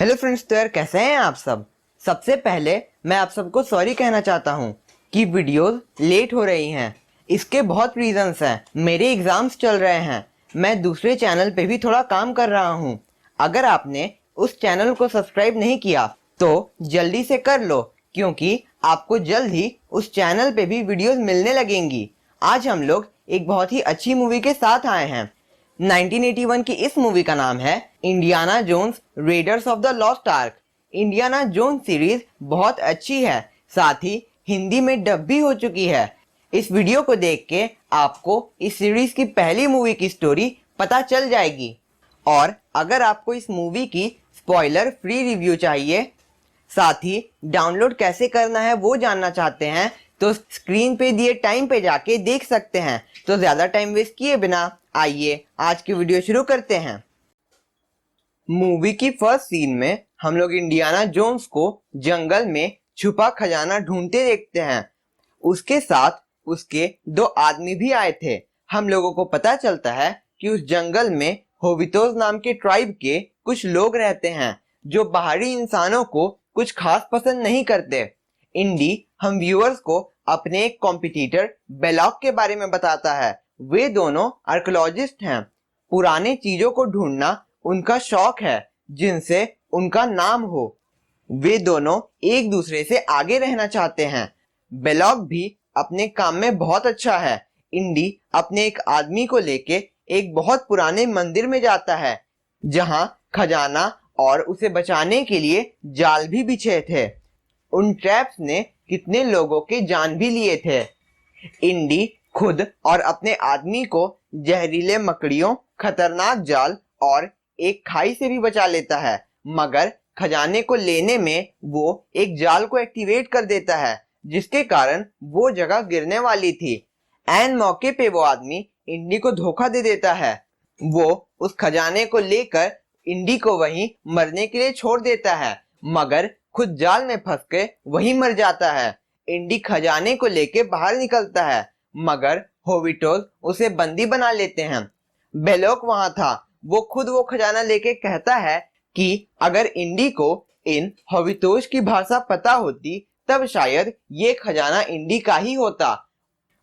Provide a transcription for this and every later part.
Hello friends, तो यार कैसे हैं आप सब। सबसे पहले मैं आप सबको सॉरी कहना चाहता हूँ कि वीडियोस लेट हो रही हैं। इसके बहुत रीजंस हैं। मेरे एग्ज़ाम्स चल रहे हैं, मैं दूसरे चैनल पे भी थोड़ा काम कर रहा हूँ। अगर आपने उस चैनल को सब्सक्राइब नहीं किया तो जल्दी से कर लो, क्योंकि आपको जल्द ही उस चैनल पे भी वीडियोस मिलने लगेंगी। आज हम लोग एक बहुत ही अच्छी मूवी के साथ आए हैं। 1981 की इस मूवी का नाम है Indiana Jones Raiders of the Lost Ark. Indiana Jones series बहुत अच्छी है, साथ ही हिंदी में डब भी हो चुकी है। इस वीडियो को देख के आपको इस सीरीज की पहली मूवी की स्टोरी पता चल जाएगी। और अगर आपको इस मूवी की स्पॉइलर फ्री रिव्यू चाहिए, साथ ही डाउनलोड कैसे करना है वो जानना चाहते हैं, तो स्क्रीन पे दिए टाइम पे जाके देख सकते हैं। तो ज़्यादा टाइम वेस्ट किए बिना आइए आज की वीडियो शुरू करते हैं। मूवी की फर्स्ट सीन में हम लोग इंडियाना जोन्स को जंगल में छुपा खजाना ढूंढते देखते हैं। उसके साथ उसके दो आदमी भी आए थे। हम लोगों को पता चलता है कि उस जंगल में होवितोस नाम के ट्राइब के कुछ लोग रहते हैं जो बाहरी इंसानों को कुछ खास पसंद नहीं करते। इंडी हम व्यूअर्स को अपने एक कॉम्पिटिटर बेलॉक के बारे में बताता है। वे दोनों आर्कियोलॉजिस्ट हैं। पुराने चीजों को ढूंढना उनका शौक है, जिनसे उनका नाम हो। वे दोनों एक दूसरे से आगे रहना चाहते हैं। बेलॉक भी अपने काम में बहुत अच्छा है। इंडी अपने एक आदमी को लेके एक बहुत पुराने मंदिर में जाता है, जहां खजाना और उसे बचाने के लिए जाल भी बिछे थे। उन ट्रैप्स ने कितने लोगों के जान भी लिए थे। इंडी खुद और अपने आदमी को जहरीले मकड़ियों, खतरनाक जाल और एक खाई से भी बचा लेता है, मगर खजाने को लेने में वो एक जाल को एक्टिवेट कर देता है, जिसके कारण वो जगह गिरने वाली थी। एन मौके पे वो आदमी इंडी को धोखा दे देता है। वो उस खजाने को लेकर इंडी को वहीं मरने के लिए छोड़ देता है, मगर खुद जाल में फंस के वहीं मर जाता है। इंडी खजाने को लेके बाहर निकलता है, मगर होविटोस उसे बंदी बना लेते हैं। बेलोक वहां था। वो खुद वो खजाना लेके कहता है कि अगर इंडी को इन होवितोस की भाषा पता होती तब शायद ये खजाना इंडी का ही होता।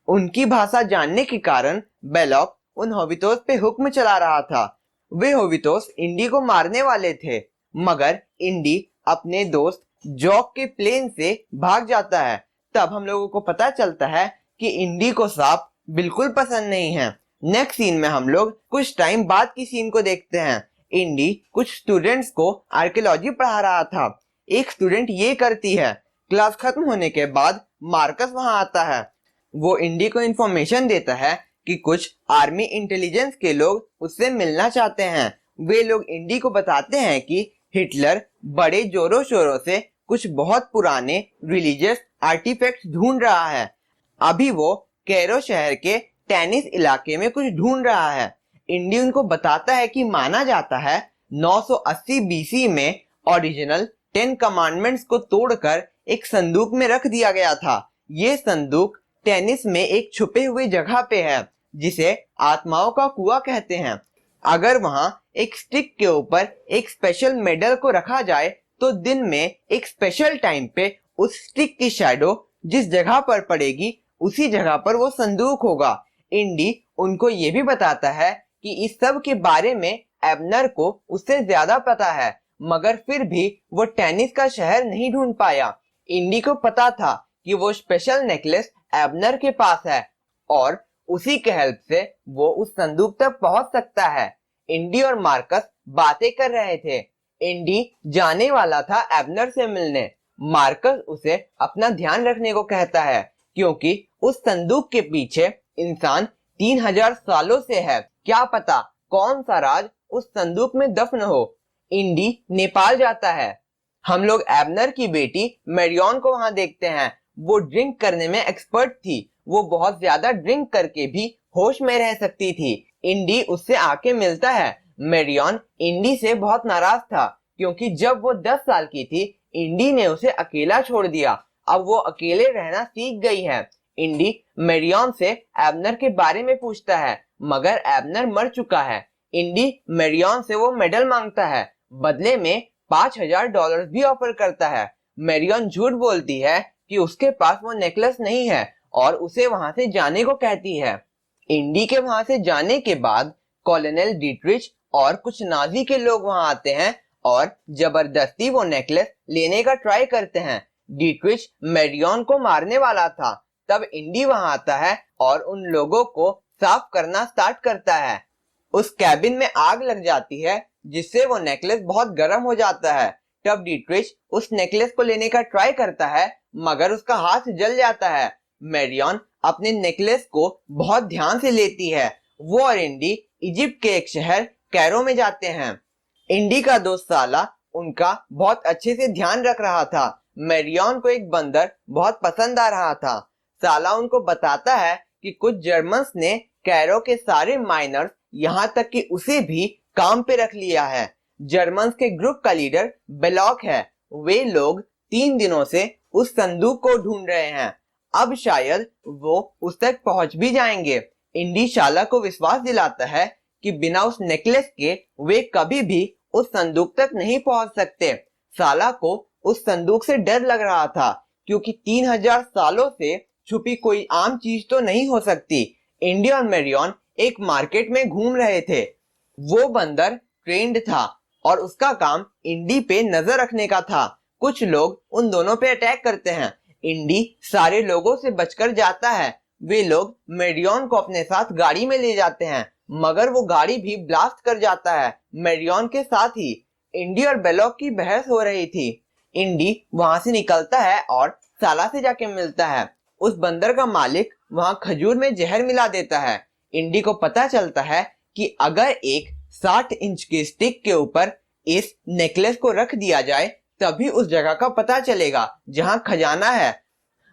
उनकी भाषा जानने के कारण बेलॉक उन होवितोस पे हुक्म चला रहा था। वे होवितोस इंडी को मारने वाले थे, मगर इंडी अपने दोस्त जॉक के प्लेन से भाग जाता है। तब हम लोगों को पता चलता है कि इंडी को सांप बिल्कुल पसंद नहीं है। नेक्स्ट सीन में हम लोग कुछ टाइम बाद की सीन को देखते हैं। इंडी कुछ स्टूडेंट्स को आर्कियोलॉजी पढ़ा रहा था। एक स्टूडेंट ये करती है। क्लास खत्म होने के बाद मार्कस वहां आता है। वो इंडी को इन्फॉर्मेशन देता है कि कुछ आर्मी इंटेलिजेंस के लोग उससे मिलना चाहते हैं। वे लोग इंडी को बताते हैं कि हिटलर बड़े जोरों शोरों से कुछ बहुत पुराने रिलीजियस आर्टिफैक्ट्स ढूंढ रहा है। अभी वो कैरो शहर के टेनिस इलाके में कुछ ढूंढ रहा है। इंडी उनको बताता है कि माना जाता है 980 बीसी में ओरिजिनल 10 कमांडमेंट्स को तोड़कर एक संदूक में रख दिया गया था। ये संदूक टेनिस में एक छुपे हुए जगह पे है, जिसे आत्माओं का कुआं कहते हैं। अगर वहां एक स्टिक के ऊपर एक स्पेशल मेडल को रखा जाए तो दिन में एक स्पेशल टाइम पे उस स्टिक की शैडो जिस जगह पर पड़ेगी उसी जगह पर वो संदूक होगा। इंडी उनको ये भी बताता है कि इस सब के बारे में एबनर को उससे ज्यादा पता है, मगर फिर भी वो टेनिस का शहर नहीं ढूंढ पाया। इंडी को पता था कि वो स्पेशल नेकलेस एबनर के पास है और उसी के हेल्प से वो उस संदूक तक पहुंच सकता है। इंडी और मार्कस बातें कर रहे थे। इंडी जाने वाला था एबनर से मिलने। मार्कस उसे अपना ध्यान रखने को कहता है, क्योंकि उस संदूक के पीछे इंसान 3000 सालों से है। क्या पता कौन सा राज उस संदूक में दफन हो। इंडी नेपाल जाता है। हम लोग एबनर की बेटी मैरियन को वहां देखते हैं। वो ड्रिंक करने में एक्सपर्ट थी। वो बहुत ज्यादा ड्रिंक करके भी होश में रह सकती थी। इंडी उससे आके मिलता है। मैरियन इंडी से बहुत नाराज था, क्योंकि जब वो 10 साल की थी इंडी ने उसे अकेला छोड़ दिया। अब वो अकेले रहना सीख गई है। इंडी मैरियन से एबनर के बारे में पूछता है, मगर एबनर मर चुका है। इंडी मैरियन से वो मेडल मांगता है। बदले में $5,000 भी ऑफर करता है। मैरियन झूठ बोलती है कि उसके पास वो नेकलेस नहीं है और उसे वहां से जाने को कहती है। इंडी के वहां से जाने के बाद कॉलोनेल डीट्रिच और कुछ नाजी के लोग वहां आते हैं और जबरदस्ती वो नेकलेस लेने का ट्राई करते हैं। डीट्रिच मैरियन को मारने वाला था, तब इंडी वहां आता है और उन लोगों को साफ करना स्टार्ट करता है। उस कैबिन में आग लग जाती है जिससे वो नेकलेस बहुत गर्म हो जाता है। तब डीट्रिच उस नेकलेस को लेने का ट्राई करता है मगर उसका हाथ जल जाता है। मैरियन अपने नेकलेस को बहुत ध्यान से लेती है। वो और इंडी इजिप्ट के एक शहर कैरो में जाते हैं। इंडी का दोस्त साला उनका बहुत अच्छे से ध्यान रख रहा था। मैरियन को एक बंदर बहुत पसंद आ रहा था। साला उनको बताता है कि कुछ जर्मन्स ने कैरो के सारे माइनर्स यहाँ तक कि उसे भी काम पे रख लिया है। जर्मन्स के ग्रुप का लीडर बेलॉक है। वे लोग 3 दिनों से उस संदूक को ढूंढ रहे हैं। अब शायद वो उस तक पहुंच भी जाएंगे। इंडी शाला को विश्वास दिलाता है कि बिना उस नेकलेस के वे कभी भी उस संदूक तक नहीं पहुंच सकते। साला को उस संदूक से डर लग रहा था क्योंकि 3000 सालों से छुपी कोई आम चीज तो नहीं हो सकती। इंडी और मैरियन एक मार्केट में घूम रहे थे। वो बंदर ट्रेंड था और उसका काम इंडी पे नजर रखने का था। कुछ लोग उन दोनों पे अटैक करते हैं। इंडी सारे लोगों से बचकर जाता है। वे लोग मैरियन को अपने साथ गाड़ी में ले जाते हैं मगर वो गाड़ी भी ब्लास्ट कर जाता है। मैरियन के साथ ही इंडी और बेलॉक की बहस हो रही थी। इंडी वहां से निकलता है और साला से जाके मिलता है। उस बंदर का मालिक वहां खजूर में जहर मिला देता है। इंडी को पता चलता है कि अगर एक 60 इंच की स्टिक के ऊपर इस नेकलेस को रख दिया जाए तभी उस जगह का पता चलेगा जहां खजाना है।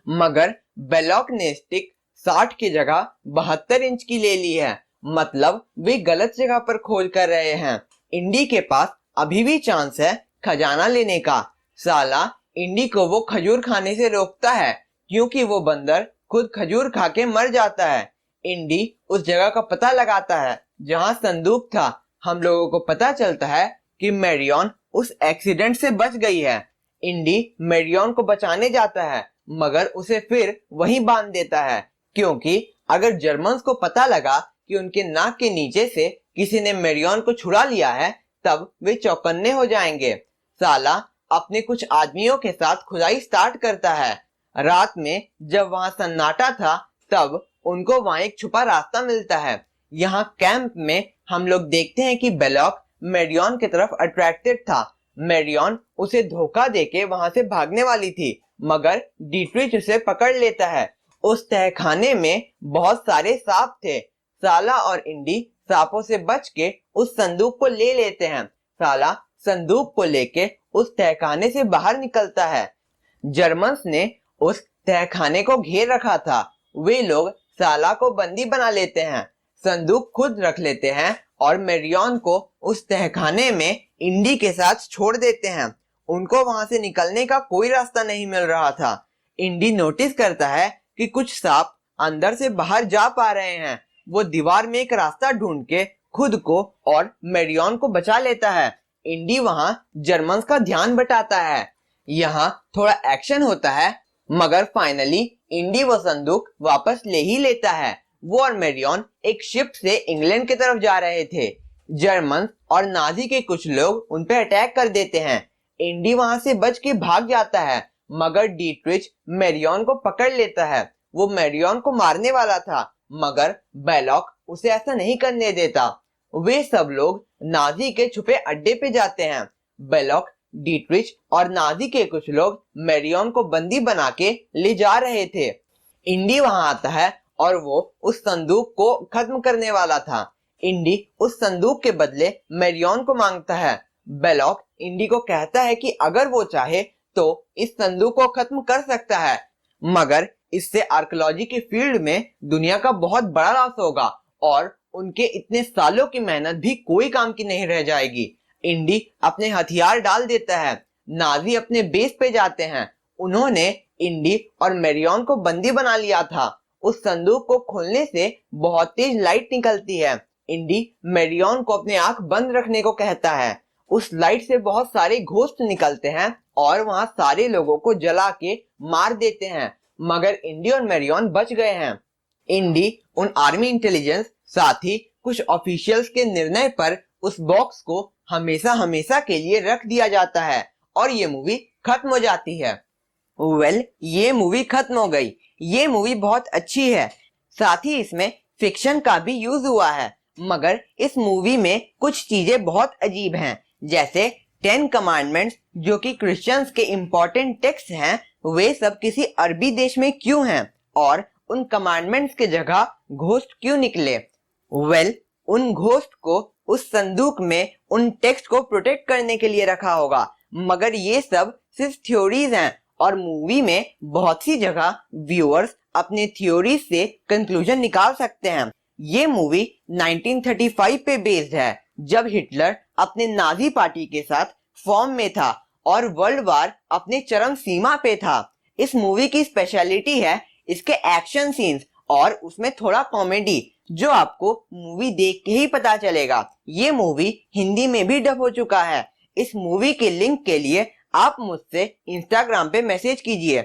मगर बेलॉक ने स्टिक 60 की जगह 72 इंच की ले ली है। मतलब वे गलत जगह पर खोज कर रहे हैं। इंडी के पास अभी भी चांस है खजाना लेने का। साला इंडी को वो खजूर खाने से रोकता है क्योंकि वो बंदर खुद खजूर खा के मर जाता है। इंडी उस जगह का पता लगाता है जहां संदूक था। हम लोगों को पता चलता है कि मैरियन उस एक्सीडेंट से बच गई है। इंडी मैरियन को बचाने जाता है मगर उसे फिर वहीं बांध देता है क्योंकि अगर जर्मन्स को पता लगा कि उनके नाक के नीचे से किसी ने मैरियन को छुड़ा लिया है तब वे चौकन्ने हो जाएंगे। साला अपने कुछ आदमियों के साथ खुदाई स्टार्ट करता है। रात में जब वहां सन्नाटा था तब उनको वहां एक छुपा रास्ता मिलता है। यहाँ कैंप में हम लोग देखते हैं कि बेलॉक मैरियन की तरफ अट्रैक्टेड था। मैरियन उसे धोखा देके वहां से भागने वाली थी मगर डीट्रिच उसे पकड़ लेता है। उस तहखाने में बहुत सारे सांप थे। साला और इंडी सांपों से बच के उस संदूक को ले लेते हैं। साला संदूक को लेके उस तहखाने से बाहर निकलता है। जर्मन्स ने उस तहखाने को घेर रखा था। वे लोग साला को बंदी बना लेते हैं, संदूक खुद रख लेते हैं और मैरियन को उस तहखाने में इंडी के साथ छोड़ देते हैं। उनको वहां से निकलने का कोई रास्ता नहीं मिल रहा था। इंडी नोटिस करता है कि कुछ सांप अंदर से बाहर जा पा रहे हैं। वो दीवार में एक रास्ता ढूंढ के खुद को और मैरियन को बचा लेता है। इंडी वहां जर्मन्स का ध्यान बटाता है। यहाँ थोड़ा एक्शन होता है मगर फाइनली इंडी वो संदूक वापस ले ही लेता है। वो और मैरियन एक शिप से इंग्लैंड की तरफ जा रहे थे। जर्मन और नाजी के कुछ लोग उन पे अटैक कर देते हैं। इंडी वहां से बच के भाग जाता है मगर डीट्रिच मैरियन को पकड़ लेता है। वो मैरियन को मारने वाला था मगर बेलॉक उसे ऐसा नहीं करने देता। वे सब लोग नाजी के छुपे अड्डे पे जाते हैं। बेलॉक, डीट्रिच और नाजी के कुछ लोग मैरियन को बंदी बना के ले जा रहे थे। इंडी वहां आता है और वो उस संदूक को खत्म करने वाला था। इंडी उस संदूक के बदले मैरियन को मांगता है। बेलॉक इंडी को कहता है कि अगर वो चाहे तो इस संदूक को खत्म कर सकता है मगर इससे आर्कियोलॉजी के फील्ड में दुनिया का बहुत बड़ा लॉस होगा और उनके इतने सालों की मेहनत भी कोई काम की नहीं रह जाएगी। इंडी अपने हथियार डाल देता है। नाजी अपने बेस पे जाते हैं। उन्होंने इंडी और मैरियन को बंदी बना लिया था। उस संदूक को खोलने से बहुत तेज लाइट निकलती है। इंडी मैरियन को अपने आंख बंद रखने को कहता है। उस लाइट से बहुत सारे घोस्ट निकलते हैं और वहां सारे लोगों को जला के मार देते हैं, मगर इंडी और मैरियन बच गए हैं। इंडी उन आर्मी इंटेलिजेंस साथ ही कुछ ऑफिशियल्स के निर्णय पर उस बॉक्स को हमेशा हमेशा के लिए रख दिया जाता है और ये मूवी खत्म हो जाती है। ये मूवी खत्म हो गई। ये मूवी बहुत अच्छी है, साथ ही इसमें फिक्शन का भी यूज हुआ है, मगर इस मूवी में कुछ चीजें बहुत अजीब हैं, जैसे 10 कमांडमेंट्स जो कि क्रिश्चियंस के इम्पोर्टेंट टेक्स्ट हैं, वे सब किसी अरबी देश में क्यों हैं और उन कमांडमेंट्स के जगह घोस्ट क्यों निकले। उन घोस्ट को उस संदूक में उन टेक्स्ट को प्रोटेक्ट करने के लिए रखा होगा, मगर ये सब सिर्फ थ्योरीज हैं और मूवी में बहुत सी जगह व्यूअर्स अपने थ्योरी से कंक्लूजन निकाल सकते हैं। ये मूवी 1935 पे बेस्ड है, जब हिटलर अपने नाजी पार्टी के साथ फॉर्म में था और वर्ल्ड वार अपने चरम सीमा पे था। इस मूवी की स्पेशलिटी है इसके एक्शन सीन्स और उसमें थोड़ा कॉमेडी, जो आपको मूवी देख के ही पता चलेगा। ये मूवी हिंदी में भी डब हो चुका है। इस मूवी के लिंक के लिए आप मुझसे इंस्टाग्राम पे मैसेज कीजिए,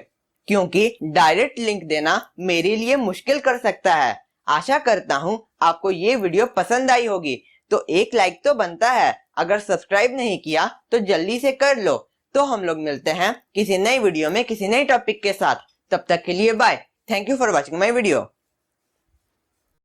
क्योंकि डायरेक्ट लिंक देना मेरे लिए मुश्किल कर सकता है। आशा करता हूँ आपको ये वीडियो पसंद आई होगी, तो एक लाइक तो बनता है। अगर सब्सक्राइब नहीं किया तो जल्दी से कर लो। तो हम लोग मिलते हैं किसी नई वीडियो में किसी नए टॉपिक के साथ। तब तक के लिए bye. Thank you for watching my video.